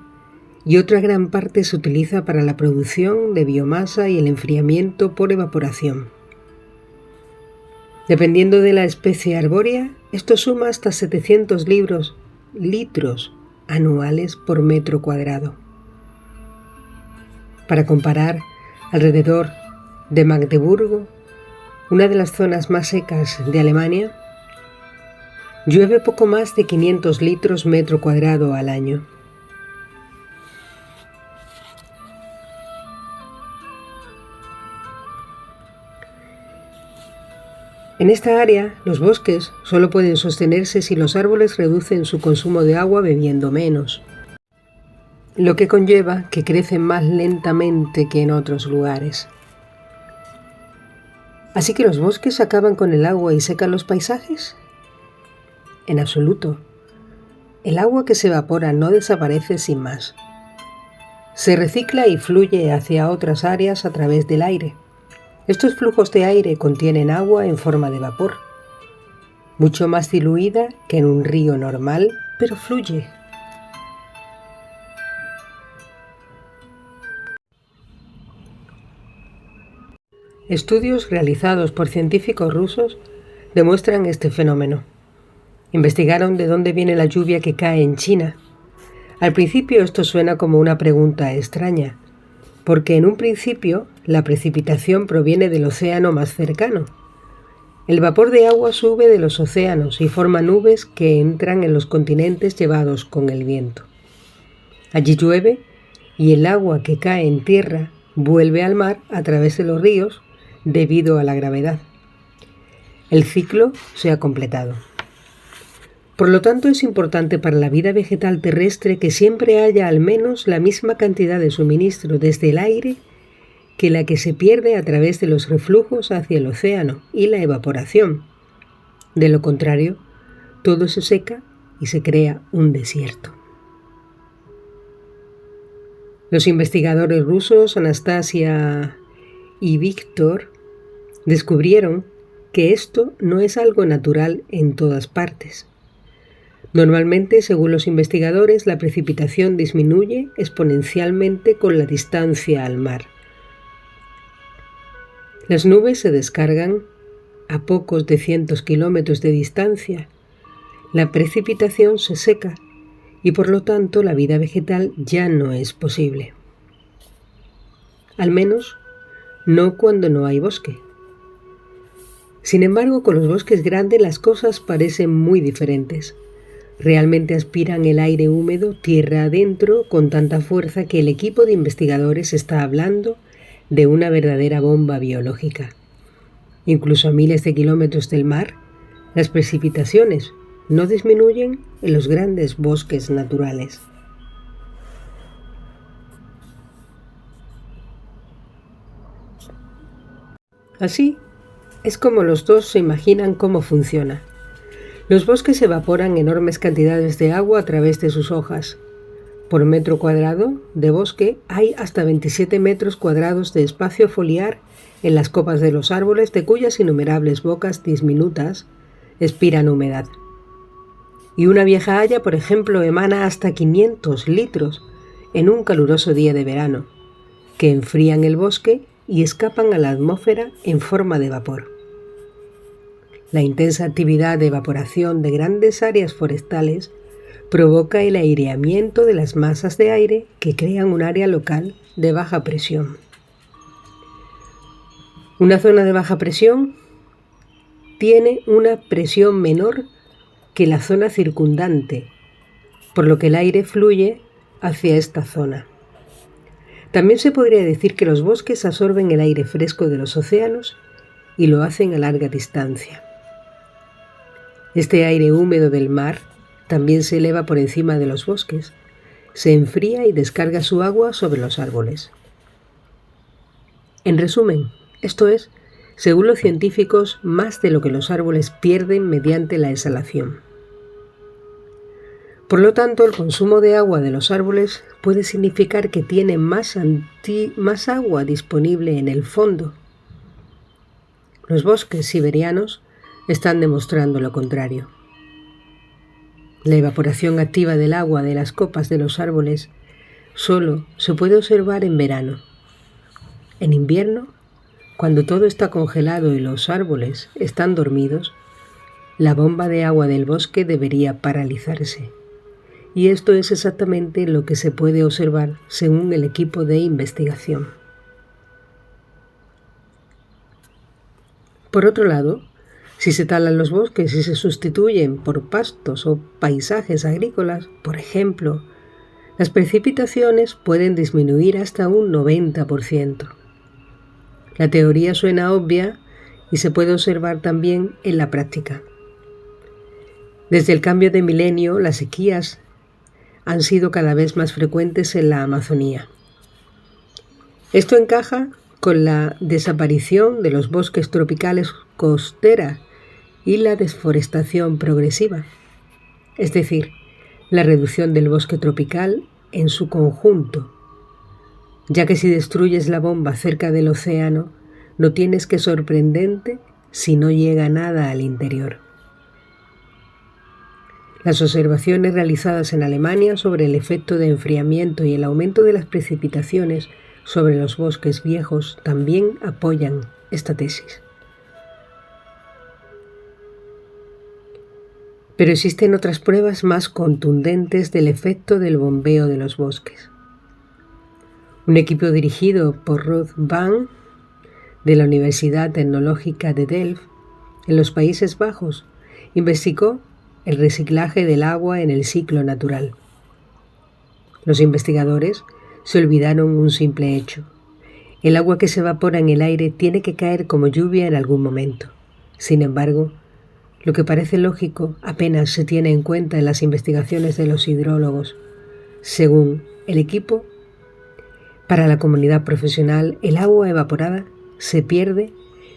y otra gran parte se utiliza para la producción de biomasa y el enfriamiento por evaporación. Dependiendo de la especie arbórea, esto suma hasta 700 litros anuales por metro cuadrado. Para comparar, alrededor de Magdeburgo, una de las zonas más secas de Alemania, llueve poco más de 500 litros metro cuadrado al año. En esta área, los bosques solo pueden sostenerse si los árboles reducen su consumo de agua bebiendo menos, lo que conlleva que crecen más lentamente que en otros lugares. ¿Así que los bosques acaban con el agua y secan los paisajes? En absoluto. El agua que se evapora no desaparece sin más. Se recicla y fluye hacia otras áreas a través del aire. Estos flujos de aire contienen agua en forma de vapor, mucho más diluida que en un río normal, pero fluye. Estudios realizados por científicos rusos demuestran este fenómeno. Investigaron de dónde viene la lluvia que cae en China. Al principio esto suena como una pregunta extraña, porque en un principio la precipitación proviene del océano más cercano. El vapor de agua sube de los océanos y forma nubes que entran en los continentes llevados con el viento. Allí llueve y el agua que cae en tierra vuelve al mar a través de los ríos debido a la gravedad. El ciclo se ha completado. Por lo tanto, es importante para la vida vegetal terrestre que siempre haya al menos la misma cantidad de suministro desde el aire que la que se pierde a través de los reflujos hacia el océano y la evaporación. De lo contrario, todo se seca y se crea un desierto. Los investigadores rusos Anastasia y Víctor descubrieron que esto no es algo natural en todas partes. Normalmente, según los investigadores, la precipitación disminuye exponencialmente con la distancia al mar. Las nubes se descargan a pocos de cientos kilómetros de distancia. La precipitación se seca y por lo tanto la vida vegetal ya no es posible. al menos no cuando no hay bosque. Sin embargo, con los bosques grandes las cosas parecen muy diferentes. Realmente aspiran el aire húmedo tierra adentro con tanta fuerza que el equipo de investigadores está hablando de una verdadera bomba biológica. Incluso a miles de kilómetros del mar, las precipitaciones no disminuyen en los grandes bosques naturales. Así es como los dos se imaginan cómo funciona. Los bosques evaporan enormes cantidades de agua a través de sus hojas. Por metro cuadrado de bosque hay hasta 27 metros cuadrados de espacio foliar en las copas de los árboles, de cuyas innumerables bocas diminutas expiran humedad. Y una vieja haya, por ejemplo, emana hasta 500 litros en un caluroso día de verano, que enfrían el bosque y escapan a la atmósfera en forma de vapor. La intensa actividad de evaporación de grandes áreas forestales provoca el aireamiento de las masas de aire que crean un área local de baja presión. Una zona de baja presión tiene una presión menor que la zona circundante, por lo que el aire fluye hacia esta zona. También se podría decir que los bosques absorben el aire fresco de los océanos y lo hacen a larga distancia. Este aire húmedo del mar también se eleva por encima de los bosques, se enfría y descarga su agua sobre los árboles. En resumen, esto es, según los científicos, más de lo que los árboles pierden mediante la exhalación. Por lo tanto, el consumo de agua de los árboles puede significar que tienen más agua disponible en el fondo. Los bosques siberianos están demostrando lo contrario. La evaporación activa del agua de las copas de los árboles solo se puede observar en verano. En invierno, cuando todo está congelado y los árboles están dormidos, la bomba de agua del bosque debería paralizarse. Y esto es exactamente lo que se puede observar según el equipo de investigación. Por otro lado, si se talan los bosques y se sustituyen por pastos o paisajes agrícolas, por ejemplo, las precipitaciones pueden disminuir hasta un 90%. La teoría suena obvia y se puede observar también en la práctica. Desde el cambio de milenio, las sequías han sido cada vez más frecuentes en la Amazonía. Esto encaja con la desaparición de los bosques tropicales costera y la deforestación progresiva, es decir, la reducción del bosque tropical en su conjunto, ya que si destruyes la bomba cerca del océano, no tienes que sorprenderte si no llega nada al interior. Las observaciones realizadas en Alemania sobre el efecto de enfriamiento y el aumento de las precipitaciones sobre los bosques viejos también apoyan esta tesis. Pero existen otras pruebas más contundentes del efecto del bombeo de los bosques. Un equipo dirigido por Ruud Van, de la Universidad Tecnológica de Delft, en los Países Bajos, investigó el reciclaje del agua en el ciclo natural. Los investigadores se olvidaron un simple hecho. El agua que se evapora en el aire tiene que caer como lluvia en algún momento. Sin embargo, lo que parece lógico apenas se tiene en cuenta en las investigaciones de los hidrólogos. Según el equipo, para la comunidad profesional, el agua evaporada se pierde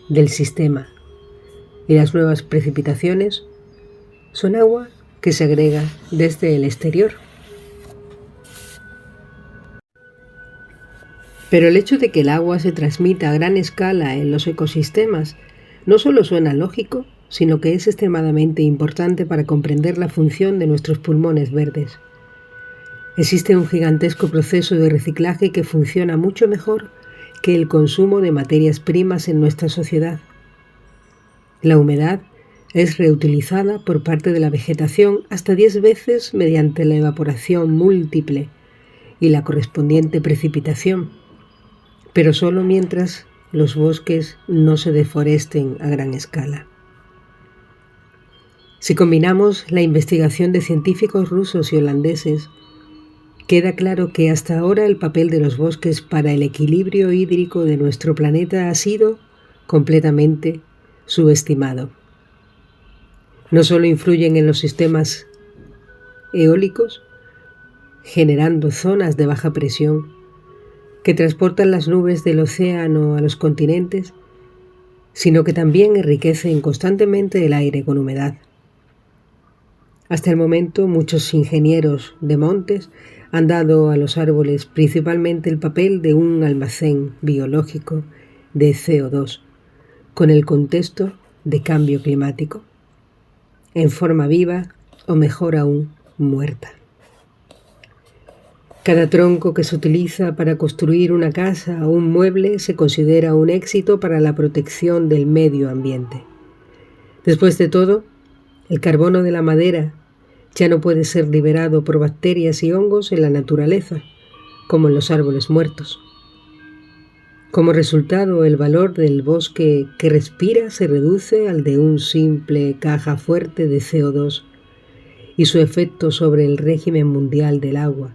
del sistema y las nuevas precipitaciones son agua que se agrega desde el exterior. Pero el hecho de que el agua se transmita a gran escala en los ecosistemas no solo suena lógico, sino que es extremadamente importante para comprender la función de nuestros pulmones verdes. Existe un gigantesco proceso de reciclaje que funciona mucho mejor que el consumo de materias primas en nuestra sociedad. La humedad es reutilizada por parte de la vegetación hasta 10 veces mediante la evaporación múltiple y la correspondiente precipitación. pero solo mientras los bosques no se deforesten a gran escala. Si combinamos la investigación de científicos rusos y holandeses, queda claro que hasta ahora el papel de los bosques para el equilibrio hídrico de nuestro planeta ha sido completamente subestimado. No solo influyen en los sistemas eólicos, generando zonas de baja presión que transportan las nubes del océano a los continentes, sino que también enriquecen constantemente el aire con humedad. Hasta el momento, muchos ingenieros de montes han dado a los árboles principalmente el papel de un almacén biológico de CO2, con el contexto de cambio climático, en forma viva o mejor aún, muerta. Cada tronco que se utiliza para construir una casa o un mueble se considera un éxito para la protección del medio ambiente. Después de todo, el carbono de la madera ya no puede ser liberado por bacterias y hongos en la naturaleza, como en los árboles muertos. Como resultado, el valor del bosque que respira se reduce al de una simple caja fuerte de CO2 y su efecto sobre el régimen mundial del agua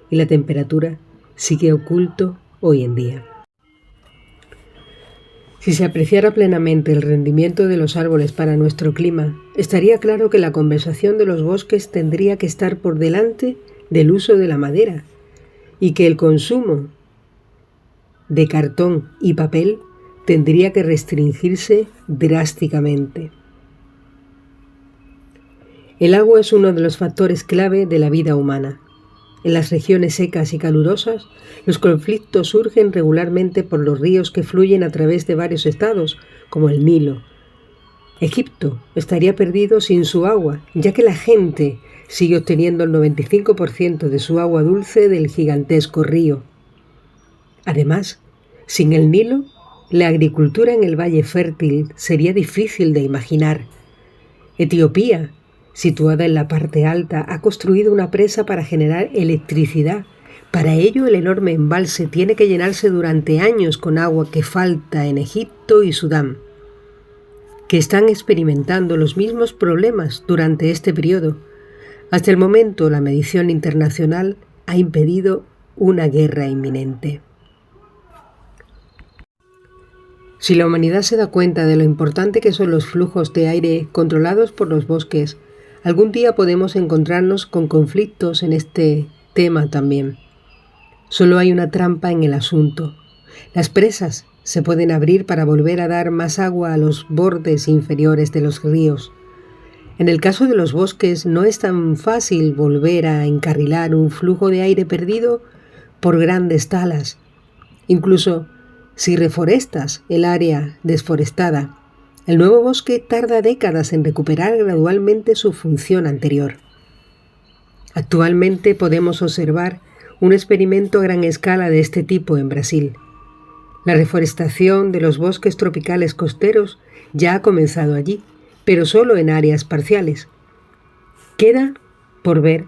y la temperatura sigue oculto hoy en día. Si se apreciara plenamente el rendimiento de los árboles para nuestro clima, estaría claro que la conservación de los bosques tendría que estar por delante del uso de la madera y que el consumo de cartón y papel tendría que restringirse drásticamente. El agua es uno de los factores clave de la vida humana. En las regiones secas y calurosas, los conflictos surgen regularmente por los ríos que fluyen a través de varios estados, como el Nilo. Egipto estaría perdido sin su agua, ya que la gente sigue obteniendo el 95% de su agua dulce del gigantesco río. Además, sin el Nilo, la agricultura en el Valle Fértil sería difícil de imaginar. Etiopía, situada en la parte alta, ha construido una presa para generar electricidad. Para ello, el enorme embalse tiene que llenarse durante años con agua que falta en Egipto y Sudán, que están experimentando los mismos problemas durante este periodo. Hasta el momento, la medición internacional ha impedido una guerra inminente. Si la humanidad se da cuenta de lo importante que son los flujos de aire controlados por los bosques, algún día podemos encontrarnos con conflictos en este tema también. Solo hay una trampa en el asunto. Las presas se pueden abrir para volver a dar más agua a los bordes inferiores de los ríos. En el caso de los bosques no es tan fácil volver a encarrilar un flujo de aire perdido por grandes talas. Incluso si reforestas el área desforestada, el nuevo bosque tarda décadas en recuperar gradualmente su función anterior. Actualmente podemos observar un experimento a gran escala de este tipo en Brasil. La reforestación de los bosques tropicales costeros ya ha comenzado allí, pero solo en áreas parciales. Queda por ver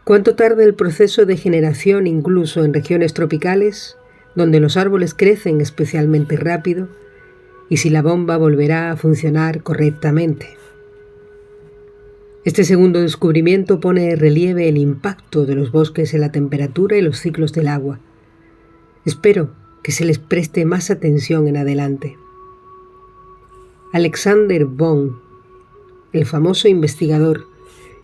cuánto tarda el proceso de generación incluso en regiones tropicales, donde los árboles crecen especialmente rápido, y si la bomba volverá a funcionar correctamente. Este segundo descubrimiento pone en relieve el impacto de los bosques en la temperatura y los ciclos del agua. Espero que se les preste más atención en adelante. Alexander von, el famoso investigador,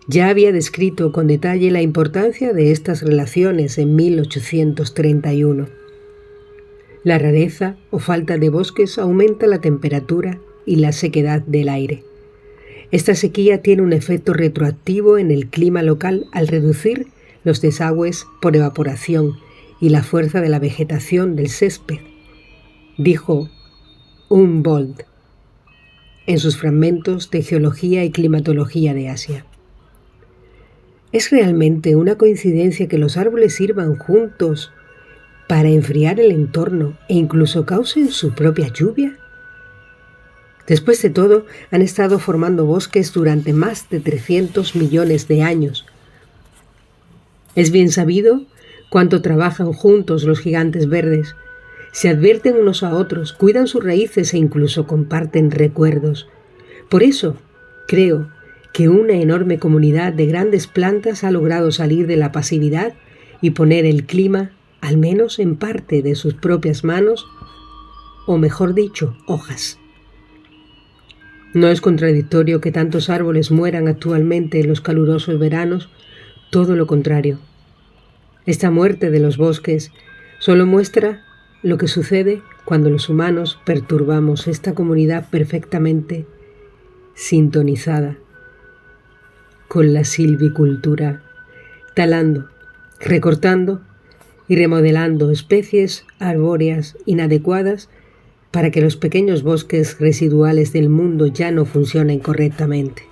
ya había descrito con detalle la importancia de estas relaciones en 1831. La rareza o falta de bosques aumenta la temperatura y la sequedad del aire. Esta sequía tiene un efecto retroactivo en el clima local al reducir los desagües por evaporación y la fuerza de la vegetación del césped, dijo Humboldt en sus fragmentos de Geología y Climatología de Asia. ¿Es realmente una coincidencia que los árboles sirvan juntos para enfriar el entorno e incluso causen su propia lluvia? Después de todo, han estado formando bosques durante más de 300 millones de años. Es bien sabido cuánto trabajan juntos los gigantes verdes. Se advierten unos a otros, cuidan sus raíces e incluso comparten recuerdos. Por eso, creo que una enorme comunidad de grandes plantas ha logrado salir de la pasividad y poner el clima, al menos en parte, de sus propias manos, o mejor dicho, hojas. No es contradictorio que tantos árboles mueran actualmente en los calurosos veranos, todo lo contrario. Esta muerte de los bosques solo muestra lo que sucede cuando los humanos perturbamos esta comunidad perfectamente sintonizada con la silvicultura, talando, recortando y remodelando especies arbóreas inadecuadas para que los pequeños bosques residuales del mundo ya no funcionen correctamente.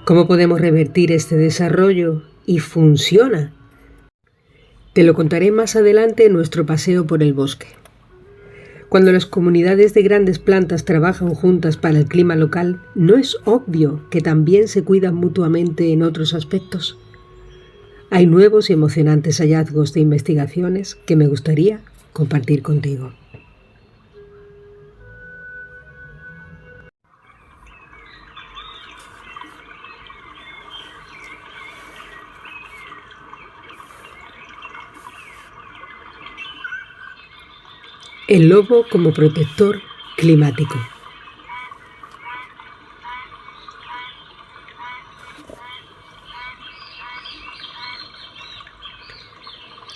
¿Cómo podemos revertir este desarrollo? Y funciona. Te lo contaré más adelante en nuestro paseo por el bosque. Cuando las comunidades de grandes plantas trabajan juntas para el clima local, ¿no es obvio que también se cuidan mutuamente en otros aspectos? Hay nuevos y emocionantes hallazgos de investigaciones que me gustaría compartir contigo. El lobo como protector climático.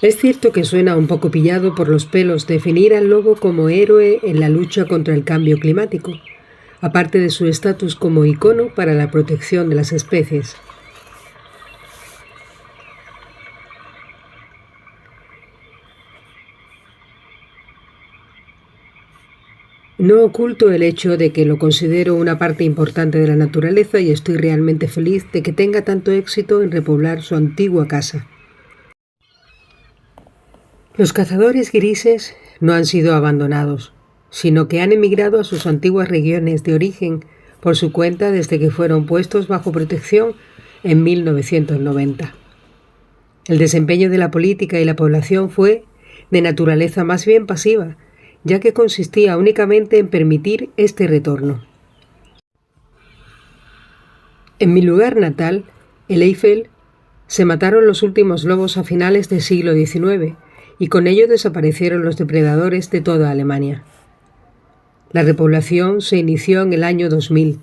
Es cierto que suena un poco pillado por los pelos definir al lobo como héroe en la lucha contra el cambio climático, aparte de su estatus como icono para la protección de las especies. No oculto el hecho de que lo considero una parte importante de la naturaleza y estoy realmente feliz de que tenga tanto éxito en repoblar su antigua casa. Los cazadores grises no han sido abandonados, sino que han emigrado a sus antiguas regiones de origen por su cuenta desde que fueron puestos bajo protección en 1990. El desempeño de la política y la población fue de naturaleza más bien pasiva, ya que consistía únicamente en permitir este retorno. En mi lugar natal, el Eifel, se mataron los últimos lobos a finales del siglo XIX y con ello desaparecieron los depredadores de toda Alemania. La repoblación se inició en el año 2000,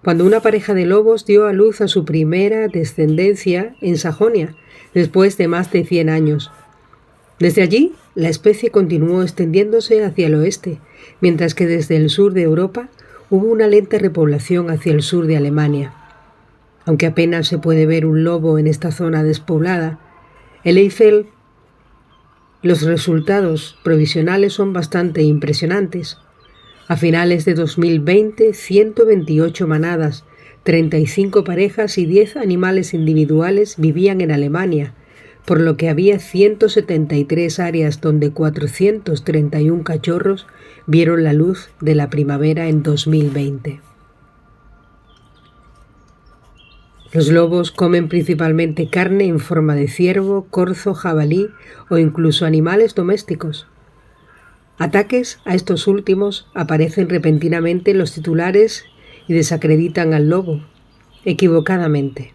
cuando una pareja de lobos dio a luz a su primera descendencia en Sajonia, después de más de 100 años. Desde allí, la especie continuó extendiéndose hacia el oeste, mientras que desde el sur de Europa hubo una lenta repoblación hacia el sur de Alemania. Aunque apenas se puede ver un lobo en esta zona despoblada, el Eifel, los resultados provisionales son bastante impresionantes. A finales de 2020, 128 manadas, 35 parejas y 10 animales individuales vivían en Alemania, por lo que había 173 áreas donde 431 cachorros vieron la luz de la primavera en 2020. Los lobos comen principalmente carne en forma de ciervo, corzo, jabalí o incluso animales domésticos. Ataques a estos últimos aparecen repentinamente en los titulares y desacreditan al lobo, equivocadamente.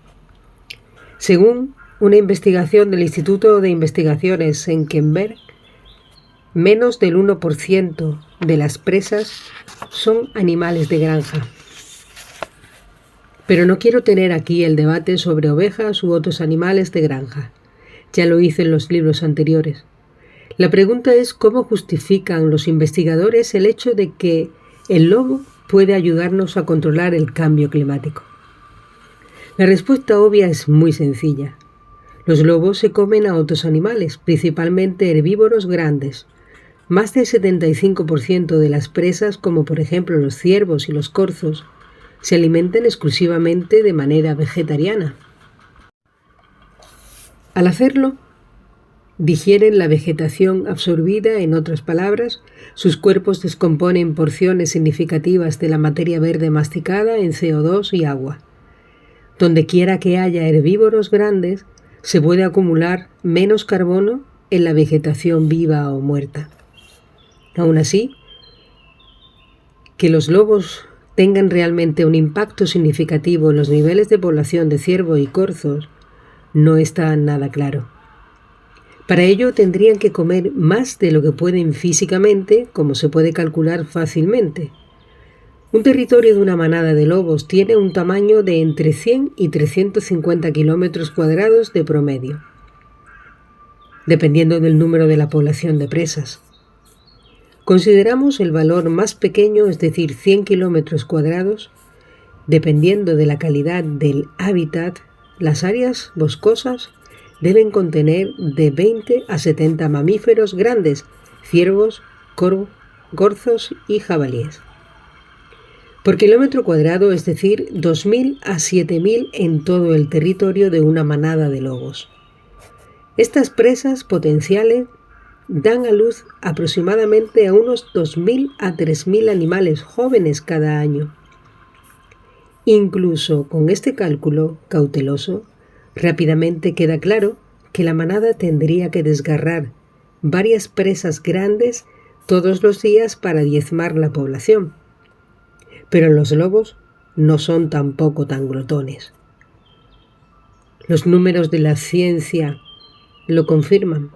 Según una investigación del Instituto de Investigaciones Senckenberg, menos del 1% de las presas son animales de granja. Pero no quiero tener aquí el debate sobre ovejas u otros animales de granja. Ya lo hice en los libros anteriores. La pregunta es cómo justifican los investigadores el hecho de que el lobo puede ayudarnos a controlar el cambio climático. La respuesta obvia es muy sencilla. Los lobos se comen a otros animales, principalmente herbívoros grandes. Más del 75% de las presas, como por ejemplo los ciervos y los corzos, se alimentan exclusivamente de manera vegetariana. Al hacerlo, digieren la vegetación absorbida, en otras palabras, sus cuerpos descomponen porciones significativas de la materia verde masticada en CO2 y agua. Donde quiera que haya herbívoros grandes, se puede acumular menos carbono en la vegetación viva o muerta. Aún así, que los lobos tengan realmente un impacto significativo en los niveles de población de ciervo y corzos no está nada claro. Para ello tendrían que comer más de lo que pueden físicamente, como se puede calcular fácilmente. Un territorio de una manada de lobos tiene un tamaño de entre 100 y 350 kilómetros cuadrados de promedio, dependiendo del número de la población de presas. Consideramos el valor más pequeño, es decir, 100 kilómetros cuadrados, dependiendo de la calidad del hábitat. Las áreas boscosas deben contener de 20 a 70 mamíferos grandes, ciervos, corzos y jabalíes. Por kilómetro cuadrado, es decir, 2.000 a 7.000 en todo el territorio de una manada de lobos. Estas presas potenciales dan a luz aproximadamente a unos 2.000 a 3.000 animales jóvenes cada año. Incluso con este cálculo cauteloso, rápidamente queda claro que la manada tendría que desgarrar varias presas grandes todos los días para diezmar la población. Pero los lobos no son tampoco tan glotones. Los números de la ciencia lo confirman.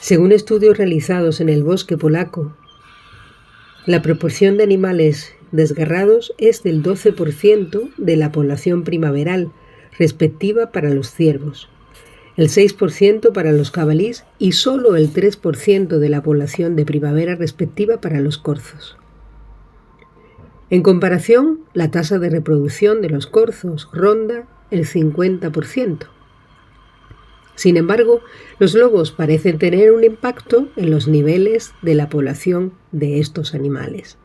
Según estudios realizados en el bosque polaco, la proporción de animales desgarrados es del 12% de la población primaveral respectiva para los ciervos, el 6% para los jabalíes y solo el 3% de la población de primavera respectiva para los corzos. En comparación, la tasa de reproducción de los corzos ronda el 50%. Sin embargo, los lobos parecen tener un impacto en los niveles de la población de estos animales.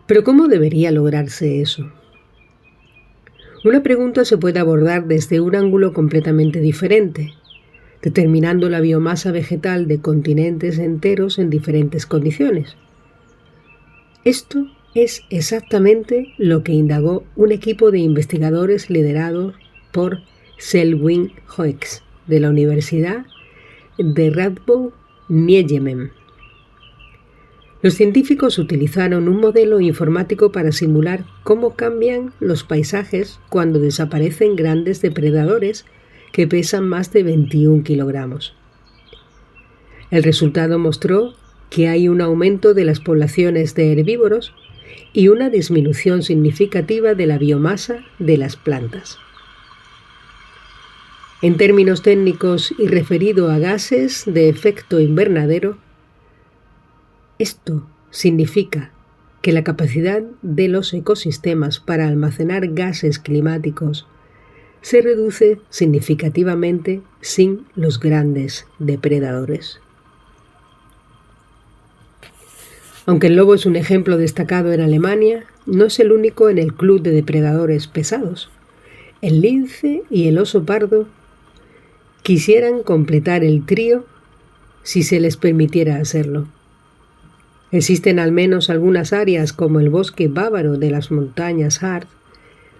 ¿Pero cómo debería lograrse eso? Una pregunta se puede abordar desde un ángulo completamente diferente, determinando la biomasa vegetal de continentes enteros en diferentes condiciones. Esto es exactamente lo que indagó un equipo de investigadores liderados por Selwyn Hoeks, de la Universidad de Radboud-Nijmegen. Los científicos utilizaron un modelo informático para simular cómo cambian los paisajes cuando desaparecen grandes depredadores que pesan más de 21 kilogramos. El resultado mostró que hay un aumento de las poblaciones de herbívoros y una disminución significativa de la biomasa de las plantas. En términos técnicos y referido a gases de efecto invernadero, esto significa que la capacidad de los ecosistemas para almacenar gases climáticos se reduce significativamente sin los grandes depredadores. Aunque el lobo es un ejemplo destacado en Alemania, no es el único en el club de depredadores pesados. El lince y el oso pardo quisieran completar el trío si se les permitiera hacerlo. Existen al menos algunas áreas como el bosque bávaro de las montañas Harz,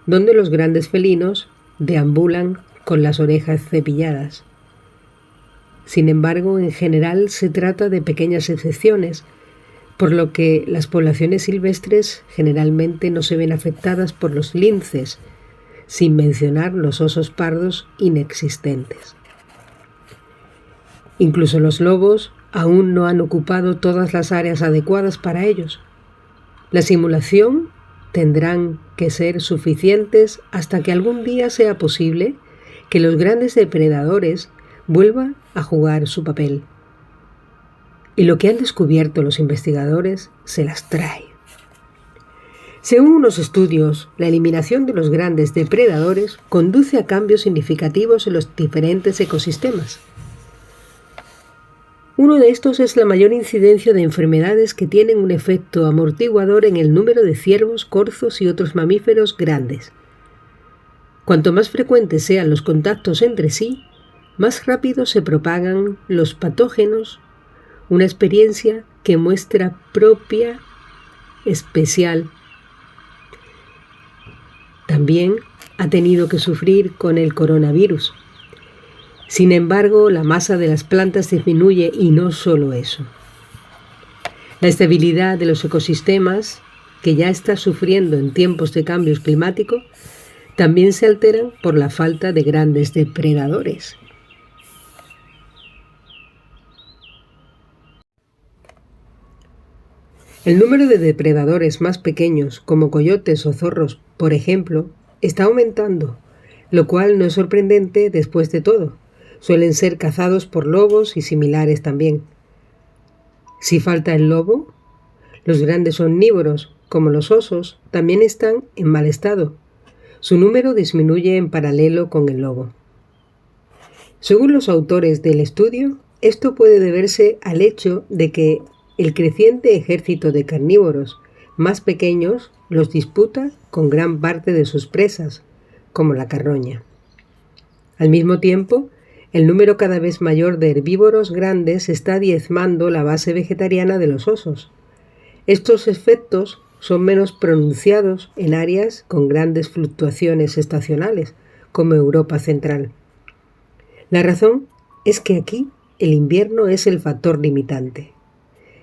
donde los grandes felinos deambulan con las orejas cepilladas. Sin embargo, en general se trata de pequeñas excepciones, por lo que las poblaciones silvestres generalmente no se ven afectadas por los linces, sin mencionar los osos pardos inexistentes. Incluso los lobos aún no han ocupado todas las áreas adecuadas para ellos. La simulación tendrán que ser suficientes hasta que algún día sea posible que los grandes depredadores vuelvan a jugar su papel. Y lo que han descubierto los investigadores se las trae. Según unos estudios, la eliminación de los grandes depredadores conduce a cambios significativos en los diferentes ecosistemas. Uno de estos es la mayor incidencia de enfermedades que tienen un efecto amortiguador en el número de ciervos, corzos y otros mamíferos grandes. Cuanto más frecuentes sean los contactos entre sí, más rápido se propagan los patógenos, una experiencia que muestra propia especial. También ha tenido que sufrir con el coronavirus. Sin embargo, la masa de las plantas disminuye y no solo eso. La estabilidad de los ecosistemas, que ya está sufriendo en tiempos de cambios climáticos, también se alteran por la falta de grandes depredadores. El número de depredadores más pequeños, como coyotes o zorros, por ejemplo, está aumentando, lo cual no es sorprendente después de todo. Suelen ser cazados por lobos y similares también. Si falta el lobo, los grandes omnívoros, como los osos, también están en mal estado. Su número disminuye en paralelo con el lobo. Según los autores del estudio, esto puede deberse al hecho de que el creciente ejército de carnívoros más pequeños los disputa con gran parte de sus presas, como la carroña. Al mismo tiempo, el número cada vez mayor de herbívoros grandes está diezmando la base vegetariana de los osos. Estos efectos son menos pronunciados en áreas con grandes fluctuaciones estacionales, como Europa Central. La razón es que aquí el invierno es el factor limitante,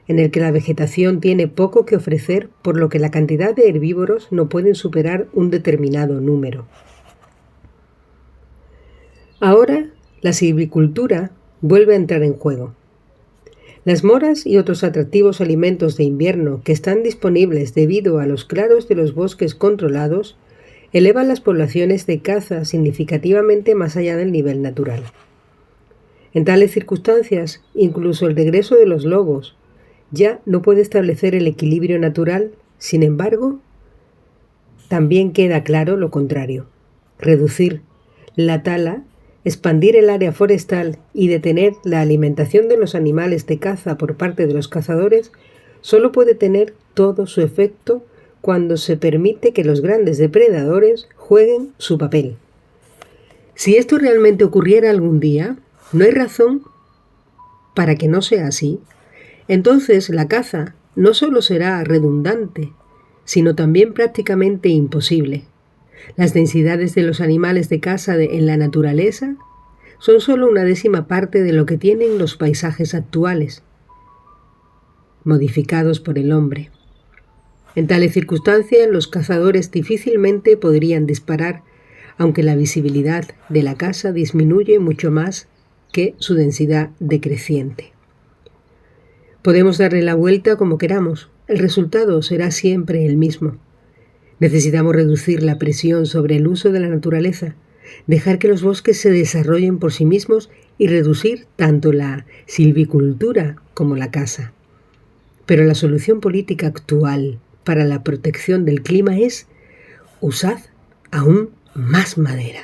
en el que la vegetación tiene poco que ofrecer, por lo que la cantidad de herbívoros no pueden superar un determinado número. Ahora, la silvicultura vuelve a entrar en juego. Las moras y otros atractivos alimentos de invierno que están disponibles debido a los claros de los bosques controlados elevan las poblaciones de caza significativamente más allá del nivel natural. En tales circunstancias, incluso el regreso de los lobos ya no puede establecer el equilibrio natural. Sin embargo, también queda claro lo contrario: reducir la tala, expandir el área forestal y detener la alimentación de los animales de caza por parte de los cazadores solo puede tener todo su efecto cuando se permite que los grandes depredadores jueguen su papel. Si esto realmente ocurriera algún día, no hay razón para que no sea así. Entonces la caza no solo será redundante, sino también prácticamente imposible. Las densidades de los animales de caza en la naturaleza son solo una décima parte de lo que tienen los paisajes actuales, modificados por el hombre. En tales circunstancias, los cazadores difícilmente podrían disparar, aunque la visibilidad de la caza disminuye mucho más que su densidad decreciente. Podemos darle la vuelta como queramos, el resultado será siempre el mismo. Necesitamos reducir la presión sobre el uso de la naturaleza, dejar que los bosques se desarrollen por sí mismos y reducir tanto la silvicultura como la caza. Pero la solución política actual para la protección del clima es: usad aún más madera.